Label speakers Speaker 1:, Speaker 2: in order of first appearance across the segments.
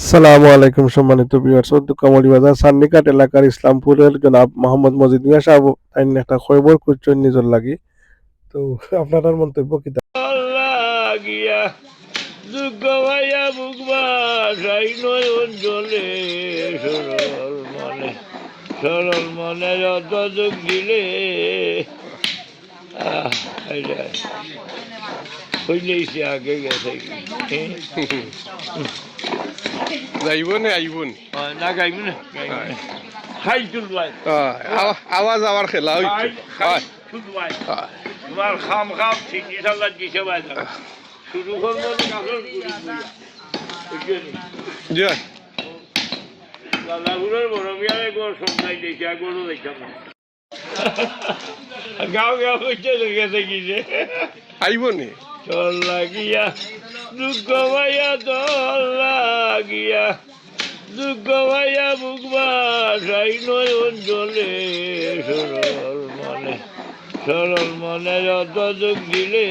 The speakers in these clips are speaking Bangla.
Speaker 1: আসসালামু আলাইকুম সম্মানিত ভিউয়ার্স। উদ্যোক্তা বাজার সান্নিকাট এলাকার ইসলামপুরের জনাব মোহাম্মদ মজিদ মিয়া সাহেব তাই একটা খবর করছেন নিজের লাগি। তো আপনার মন্তব্য কি?
Speaker 2: লাগিয়া দুঃখ ভাইয়া বুকবা সাই নয়ন জলে সরল মনে যত দুঃখ দিলে হইলেইছে আগে গেছে
Speaker 3: যাইব নে আইব নি
Speaker 2: না গাইব না খাই তুলবাই
Speaker 3: আওয়াজ আওয়ার খেলা
Speaker 2: তুলবাই তোমার খাম খাম ঠিকই সাল্লা দিছে ভাই শুরু করবো
Speaker 3: জয়
Speaker 2: দাদাগুলোর বড় বিয়ারে গরু সন্ধ্যায় দেখি আর গরু দেখতাম না গাঁও গাঁও হইতে গেছে গিয়ে
Speaker 3: আইব নি
Speaker 2: চল লাগিয়া দুঃখ ভাইয়া চল লাগিয়া দুঃখ ভাইয়া বুকবা সাই নয়ন জলে সরল মনে যত দুঃখ দিলে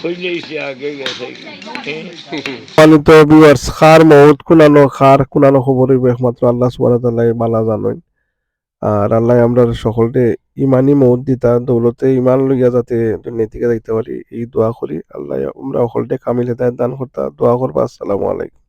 Speaker 2: হইলেইছে আগে গেছে
Speaker 1: সম্মানিত ভিউয়ার্স, খার মৌত কুনানো খবর হইব একমাত্র আল্লাহ সুবহানাহু ওয়া তাআলাই মালা জানেন। আর আল্লাহ আমরা সকলকে ইমানি মৌত দিতা দৌলতে ইমান লইয়া যাতে দুনিয়া থেকে যাইতে পারি এই দোয়া করি। আল্লাহ আমরা সকলকে কামিল হেদায়েত দান করতা দোয়া করবা। আসসালামু আলাইকুম।